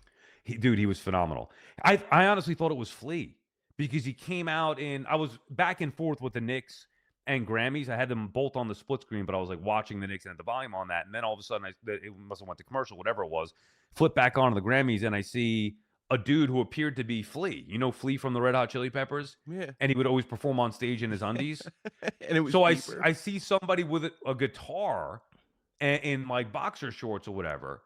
He was phenomenal. I honestly thought it was Flea because he came out I was back and forth with the Knicks and Grammys. I had them both on the split screen, but I was like watching the Knicks and had the volume on that. And then all of a sudden, it must have went to commercial, whatever it was. Flip back on to the Grammys, and I see a dude who appeared to be Flea. You know Flea from the Red Hot Chili Peppers? Yeah. And he would always perform on stage in his undies. And it was so Bieber. I see somebody with a guitar and in like boxer shorts or whatever.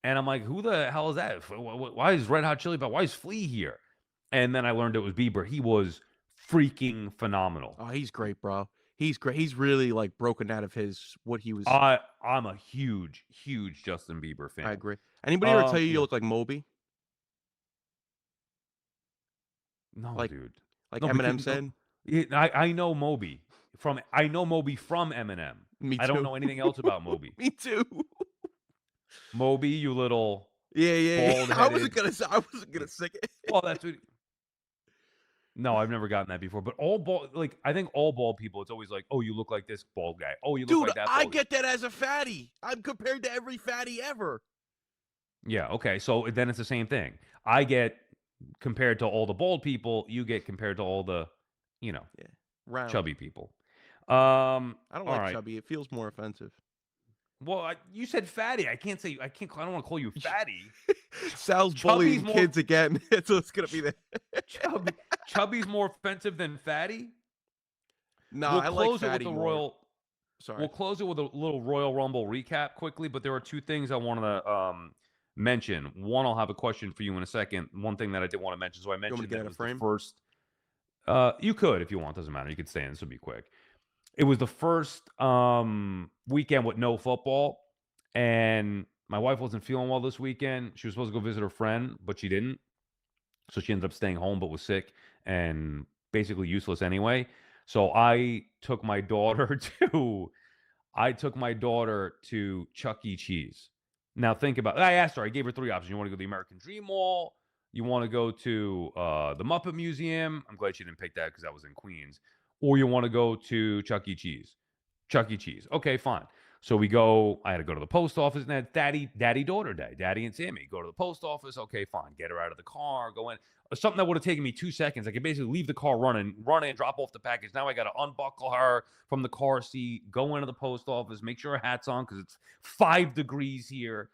And I'm like, who the hell is that? Why is Red Hot Chili Peppers? Why is Flea here? And then I learned it was Bieber. He was freaking phenomenal. Oh, he's great, bro. He's great. He's really like broken out of what he was. I'm a huge, huge Justin Bieber fan. I agree. Anybody ever tell you look like Moby? No, like, dude. Like no, Eminem said? I know Moby from Eminem. Me too. I don't know anything else about Moby. Me too. Moby, you little yeah. I wasn't gonna sing it. Well, that's what. No, I've never gotten that before. But I think all bald people, it's always like, oh, you look like this bald guy. Oh, you look like that. I get that as a fatty. I'm compared to every fatty ever. Yeah. Okay. So then it's the same thing. I get compared to all the bald people. You get compared to all the, round. chubby people. I don't like chubby. It feels more offensive. Well, you said fatty. I don't want to call you fatty. Sal's bullying kids again. So it's gonna be that. Chubby's more offensive than fatty. No, I like fatty more. Sorry. We'll close it with a little Royal Rumble recap quickly, but there are two things I wanted to mention. One, I'll have a question for you in a second. One thing that I did want to mention. So I mentioned that it was the first. You could, if you want. Doesn't matter. You could stay in. This will be quick. It was the first weekend with no football, and my wife wasn't feeling well this weekend. She was supposed to go visit her friend, but she didn't. So she ended up staying home, but was sick and basically useless anyway. So I took my daughter to Chuck E. Cheese. Now think about it. I asked her, I gave her three options. You want to go to the American Dream Mall? You want to go to the Muppet Museum? I'm glad she didn't pick that because that was in Queens. Or you want to go to Chuck E. Cheese? Chuck E. Cheese. Okay, fine. So we go, I had to go to the post office, and that's daddy-daughter day. Daddy and Sammy go to the post office. Okay, fine. Get her out of the car, go in. Something that would have taken me 2 seconds. I could basically leave the car running, drop off the package. Now I got to unbuckle her from the car seat, go into the post office, make sure her hat's on because it's 5 degrees here.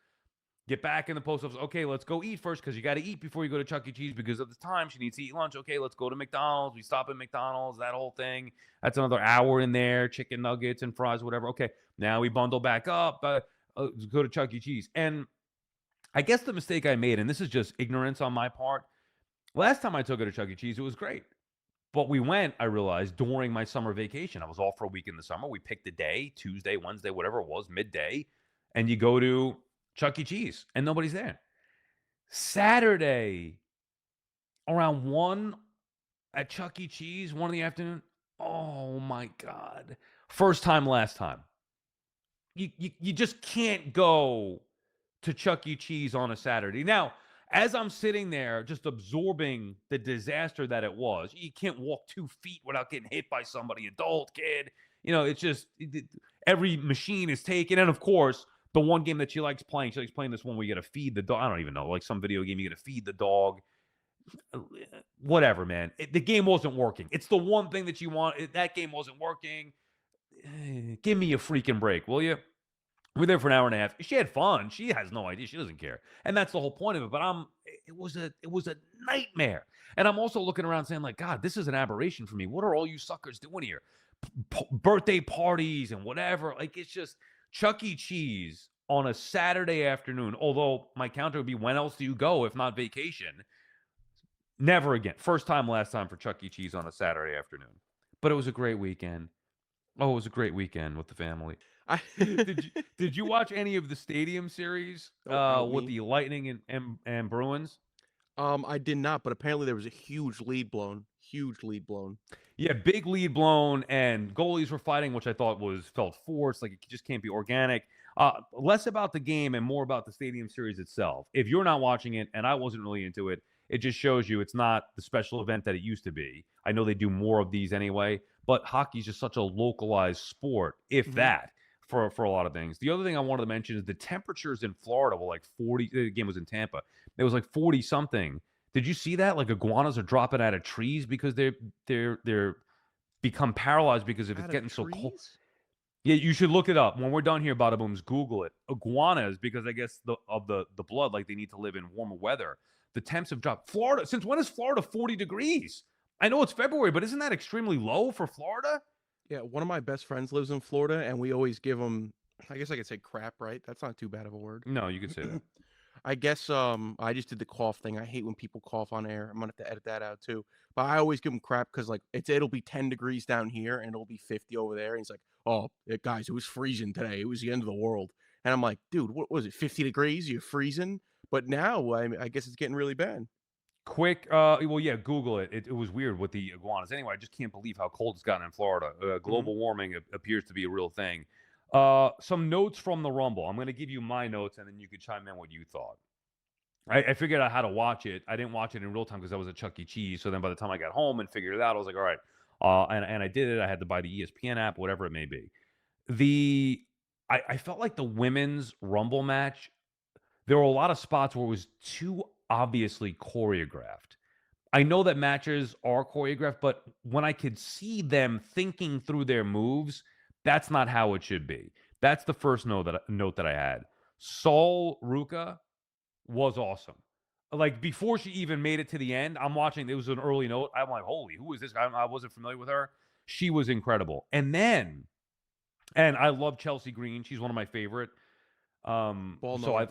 Get back in the post office. Okay, let's go eat first because you got to eat before you go to Chuck E. Cheese because of the time she needs to eat lunch. Okay, let's go to McDonald's. We stop at McDonald's, that whole thing. That's another hour in there, chicken nuggets and fries, whatever. Okay, now we bundle back up, go to Chuck E. Cheese. And I guess the mistake I made, and this is just ignorance on my part, last time I took her to Chuck E. Cheese, it was great. But we went, I realized, during my summer vacation. I was off for a week in the summer. We picked a day, Tuesday, Wednesday, whatever it was, midday, and you go to Chuck E. Cheese, and nobody's there. Saturday, around 1 at Chuck E. Cheese, 1 in the afternoon. Oh, my God. First time, last time. You just can't go to Chuck E. Cheese on a Saturday. Now, as I'm sitting there just absorbing the disaster that it was, you can't walk 2 feet without getting hit by somebody, adult, kid. It's just every machine is taken. And, of course, The one game that she likes playing this one where you got to feed the dog. I don't even know, like some video game you got to feed the dog. Whatever, man. The game wasn't working. It's the one thing that you want. That game wasn't working. Give me a freaking break, will you? We were there for an hour and a half. She had fun. She has no idea. She doesn't care, and that's the whole point of it. But it was a nightmare. And I'm also looking around saying, like, God, this is an aberration for me. What are all you suckers doing here? Birthday parties and whatever. Like, it's just Chuck E. Cheese on a Saturday afternoon. Although my counter would be, when else do you go if not vacation? Never again. First time, last time for Chuck E. Cheese on a Saturday afternoon. But it was a great weekend. Oh, it was a great weekend with the family. I Did you watch any of the Stadium series help with me. the Lightning and Bruins? I did not, but apparently there was a huge lead blown. Huge lead blown. Yeah, big lead blown, and goalies were fighting, which I thought felt forced. Like, it just can't be organic. Less about the game and more about the Stadium series itself. If you're not watching it, and I wasn't really into it, it just shows you it's not the special event that it used to be. I know they do more of these anyway, but hockey's just such a localized sport, if that, for a lot of things. The other thing I wanted to mention is the temperatures in Florida were like 40. The game was in Tampa. It was like 40 something. Did you see that? Like, iguanas are dropping out of trees because they're become paralyzed because if it's Out of getting so cold. trees? Yeah, you should look it up. When we're done here, Bada Booms, Google it. Iguanas, because I guess the blood, like, they need to live in warmer weather. The temps have dropped. Florida, since when is Florida 40 degrees? I know it's February, but isn't that extremely low for Florida? Yeah, one of my best friends lives in Florida, and we always give him, I guess I could say crap, right? That's not too bad of a word. No, you could say that. I guess I just did the cough thing. I hate when people cough on air. I'm gonna have to edit that out too. But I always give him crap because like it'll be 10 degrees down here and it'll be 50 over there. And he's like, "Oh, guys, it was freezing today. It was the end of the world." And I'm like, "Dude, what was it? 50 degrees? You're freezing?" But now I guess it's getting really bad. Quick, well, yeah, Google it. It was weird with the iguanas. Anyway, I just can't believe how cold it's gotten in Florida. Hmm. Global warming appears to be a real thing. Some notes from the Rumble. I'm going to give you my notes, and then you could chime in what you thought. I figured out how to watch it. I didn't watch it in real time because I was at Chuck E. Cheese. So then by the time I got home and figured it out, I was like, all right. And I did it. I had to buy the ESPN app, whatever it may be. I felt like the women's Rumble match, there were a lot of spots where it was too obviously choreographed. I know that matches are choreographed, but when I could see them thinking through their moves, that's not how it should be. That's the first note that I had. Sol Ruka was awesome. Like, before she even made it to the end, I'm watching. It was an early note. I'm like, holy, who is this guy? I wasn't familiar with her. She was incredible. And I love Chelsea Green. She's one of my favorite. Ball So nose. I've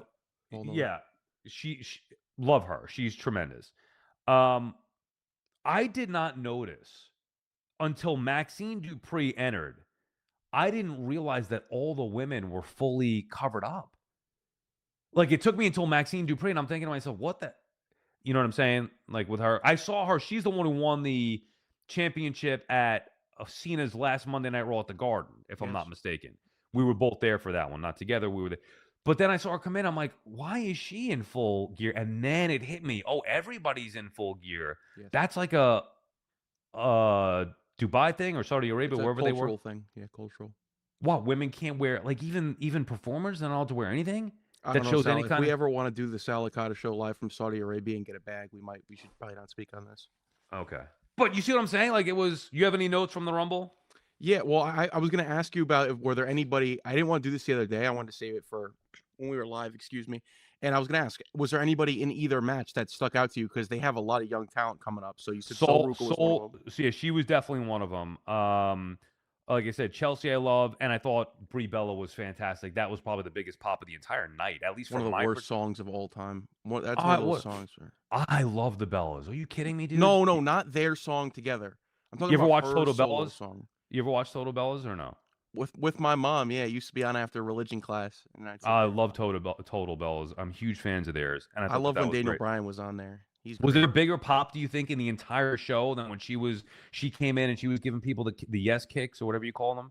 Ball nose. yeah, she love her. She's tremendous. Um, I did not notice until Maxine Dupree entered. I didn't realize that all the women were fully covered up. Like, it took me until Maxine Dupree, and I'm thinking to myself, what the, you know what I'm saying? Like, with her, I saw her. She's the one who won the championship at Cena's last Monday Night Raw at the Garden, if I'm not Yes. mistaken. We were both there for that one, not together. We were there. But then I saw her come in. I'm like, why is she in full gear? And then it hit me. Oh, everybody's in full gear. Yes. That's like a Dubai thing or Saudi Arabia, It's a wherever they were. cultural thing. Yeah, cultural. What, women can't wear, like, even performers, they're not allowed to wear anything I that don't know, shows Sal. any If kind we of. ever want to do the Sal Licata show live from Saudi Arabia and get a bag, we should probably not speak on this. Okay. But you see what I'm saying? Like, it was, you have any notes from the Rumble? Yeah, well, I was gonna ask you about were there anybody. I didn't want to do this the other day. I wanted to save it for when we were live. Excuse me. And I was gonna ask, was there anybody in either match that stuck out to you? Because they have a lot of young talent coming up. So you said Sol Ruka was one of them. So yeah, she was definitely one of them. Like I said, Chelsea I love, and I thought Brie Bella was fantastic. That was probably the biggest pop of the entire night, at least One of from the my worst perspective. songs of all time. That's one of those songs. I love the Bellas. Are you kidding me, dude? No, no, not their song together. I'm talking You ever about watch her Total solo Bellas? song You ever watch Total Bellas or no? with my mom. Yeah, it used to be on after religion class, and I'd sit I there. love Total Bellas. I'm huge fans of theirs, and I I thought that love that when was Daniel great. Bryan was on there. He's Was great. there a bigger pop, do you think, in the entire show than when she came in and she was giving people the yes kicks or whatever you call them?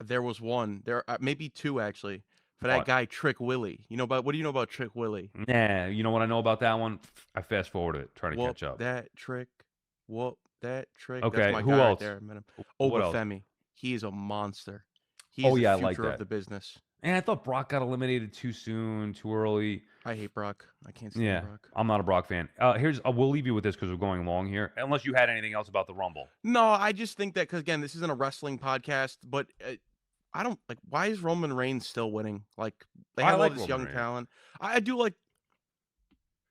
There was one. There maybe two actually. For that What? guy Trick Willie. You know about what do you know about Trick Willie? Nah, you know what I know about that one? I fast forwarded it, trying to Whoop catch up. that trick. Whoop that trick. That's Okay, my who guy right else? there. I met him. What else? Obafemi. He is a monster. He is Oh the yeah, I like future of that. the business. And I thought Brock got eliminated too soon, too early. I hate Brock. I can't stand Yeah, Brock. I'm not a Brock fan. We'll leave you with this because we're going long here. Unless you had anything else about the Rumble. No, I just think that because again, this isn't a wrestling podcast, but I don't like. Why is Roman Reigns still winning? Like they I have all like this Roman young Reigns. talent. I do like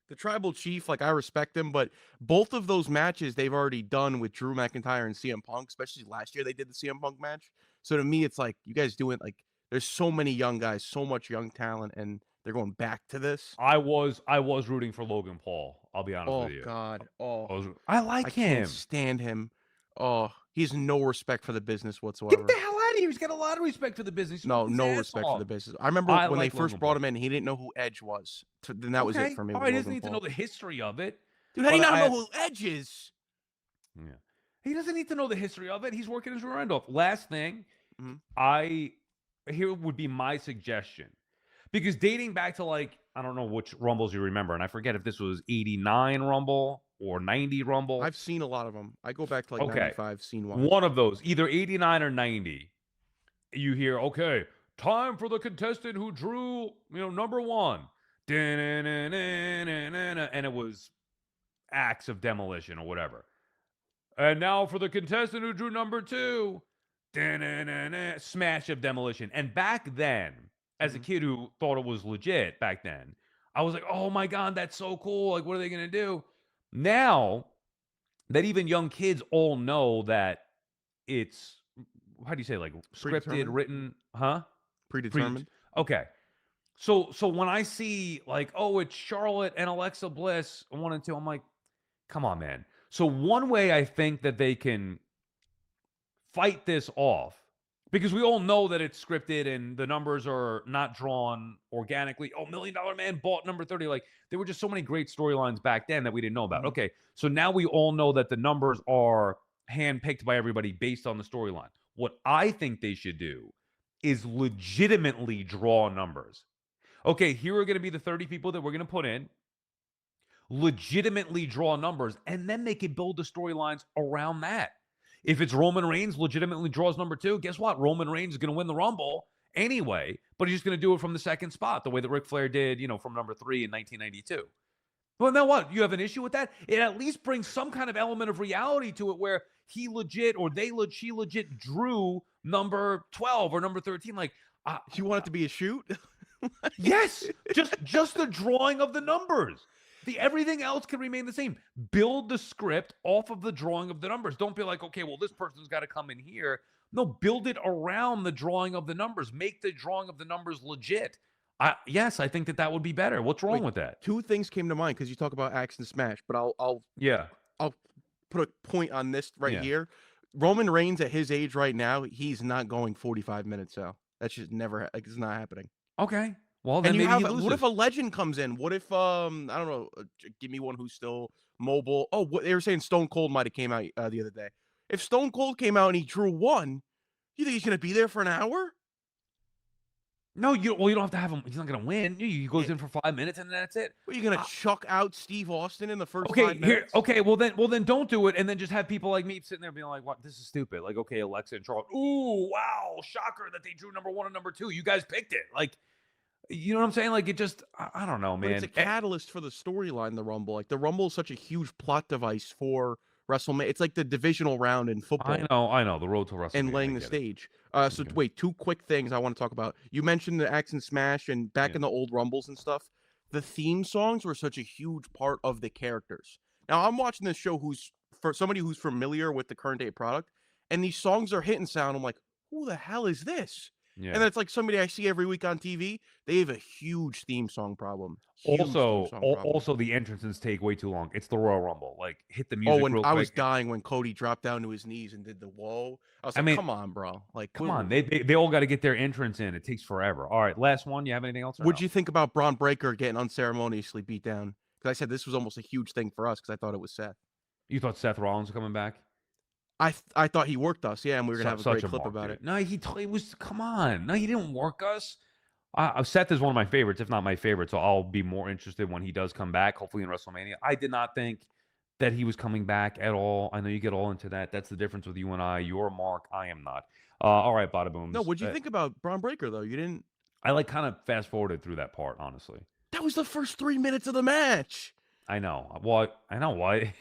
the tribal chief. Like I respect him, but both of those matches they've already done with Drew McIntyre and CM Punk. Especially last year, they did the CM Punk match. So to me, it's like you guys doing like there's so many young guys, so much young talent, and they're going back to this. I was rooting for Logan Paul. I'll be honest with Oh you. God. Oh, I I like can't him. stand him. Oh, he has no respect for the business Get the whatsoever. hell out of here. He's got a lot of respect for the business. He No, worked his no ass respect for off. the business. I remember I when they like first Logan brought Paul. him in, he didn't know who Edge was. Then that was it Okay. for me All with right. He doesn't Logan need to know Paul. the history of it. Dude, how do you But not know who Edge is? yeah. He doesn't need to know the history of it. He's working his rear end off. Last thing, Mhm. here would be my suggestion. Because dating back to like, I don't know which Rumbles you remember, and I forget if this was 89 Rumble or 90 Rumble. I've seen a lot of them. I go back to like Okay. 95 scene wise. One of those, either 89 or 90. You hear, okay, time for the contestant who drew, number one. And it was Acts of Demolition or whatever. And now for the contestant who drew number two. Smash of Demolition. And back then, as a kid who thought it was legit back then, I was like, oh my God, that's so cool. Like, what are they going to do? Now that even young kids all know that it's, how do you say, like scripted, Predetermined? written, huh? Predetermined? Okay. So when I see like, oh, it's Charlotte and Alexa Bliss, 1 and 2, I'm like, come on, man. So one way I think that they can fight this off, because we all know that it's scripted and the numbers are not drawn organically. Oh, $1 Million Man bought number 30. Like there were just so many great storylines back then that we didn't know about. Mhm. Okay, so now we all know that the numbers are handpicked by everybody based on the storyline. What I think they should do is legitimately draw numbers. Okay, here are going to be the 30 people that we're going to put in, legitimately draw numbers, and then they can build the storylines around that. If it's Roman Reigns legitimately draws number 2, guess what? Roman Reigns is going to win the Rumble anyway, but he's just going to do it from the second spot, the way that Ric Flair did, from number 3 in 1992. Well, now what? You have an issue with that? It at least brings some kind of element of reality to it where he legit or she legit drew number 12 or number 13. Like, You want it to be a shoot? yes, just the drawing of the numbers. Everything else can remain the same. Build the script off of the drawing of the numbers. Don't be like, okay, well, this person's got to come in here. No, build it around the drawing of the numbers. Make the drawing of the numbers legit. Yes, I think that would be better. What's wrong Wait, with that? two things came to mind because you talk about Axe and Smash, but Yeah, I'll put a point on this right yeah. here. Roman Reigns at his age right now, he's not going 45 minutes. So that's just never like it's not happening. Okay. Well, And then you maybe have he loses. what if a legend comes in? What if I don't know, give me one who's still mobile. Oh, what they were saying Stone Cold might have came out the other day. If Stone Cold came out and he drew one, you think he's gonna be there for an hour? No, you don't have to have him. He's not going to win. He goes Yeah. in for 5 minutes and that's it. What, are you gonna chuck out Steve Austin in the first Okay, 5 minutes? Okay, well then don't do it, and then just have people like me sitting there being like, "What? This is stupid." Like, okay, Alexa and Charlotte. Ooh, wow, shocker that they drew number 1 and number 2. You guys picked it. Like, you know what I'm saying? Like, it just, I don't know, But it's a man. catalyst for the storyline, the Rumble. Like the Rumble is such a huge plot device for WrestleMania. It's like the divisional round in football. I know. The road to WrestleMania. And laying I the get it. stage. So Okay. wait, two quick things I want to talk about. You mentioned the Axe and Smash and back Yeah. in the old Rumbles and stuff. The theme songs were such a huge part of the characters. Now I'm watching this show who's for somebody who's familiar with the current day product, and these songs are hitting sound. I'm like, who the hell is this? Yeah. And then it's like somebody I see every week on TV. They have a huge theme song problem. Huge theme Also, song problem. also the entrances take way too long. It's the Royal Rumble. Like, hit the Oh, music when real I quick. was dying when Cody dropped down to his knees and did the whoa. I was I like, mean, come on, bro. Like, come on. They all got to get their entrance in. It takes forever. All right, last one. You have anything else? What'd you think about Braun Breaker getting unceremoniously beat down? Because I said this was almost a huge thing for us because I thought it was Seth. You thought Seth Rollins was coming back? I thought he worked us, yeah, and we were gonna have a Such great clip mark, about dude. it. No, he was. Come on. No, he didn't work us. Seth is one of my favorites, if not my favorite. So I'll be more interested when he does come back, hopefully in WrestleMania. I did not think that he was coming back at all. I know you get all into that. That's the difference with you and I. You're Mark. I am not. All right, Bada Booms. No, what'd you think about Braun Breaker though? You didn't. I like kind of fast forwarded through that part, honestly. That was the first 3 minutes of the match. I know. Well, I know why.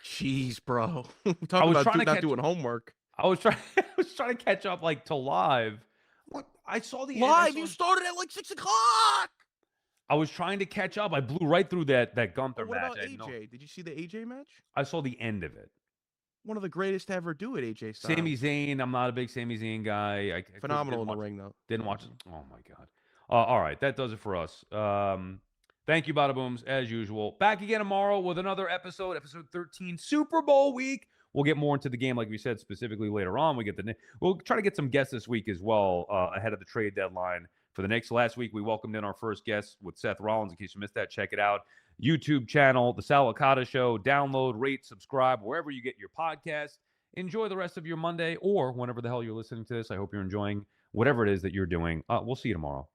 Jeez, bro. I Talk was about trying to not catch. doing homework. I was trying. I was trying to catch up like to live. What I saw the end. Live, you started at like 6 o'clock. I was trying to catch up. I blew right through that Gunther What match. about AJ? Did you see the AJ match? I saw the end of it. One of the greatest to ever do it, AJ Styles. Sami Zayn. I'm not a big Sami Zayn guy. Phenomenal in the ring, though. Didn't watch it. Oh my god. All right, that does it for us. Thank you, Bada Booms, as usual. Back again tomorrow with another episode 13, Super Bowl week. We'll get more into the game, like we said, specifically later on. We'll try to get some guests this week as well, ahead of the trade deadline for the Knicks. Last week, we welcomed in our first guest with Seth Rollins. In case you missed that, check it out. YouTube channel, The Sal Licata Show. Download, rate, subscribe, wherever you get your podcast. Enjoy the rest of your Monday or whenever the hell you're listening to this. I hope you're enjoying whatever it is that you're doing. We'll see you tomorrow.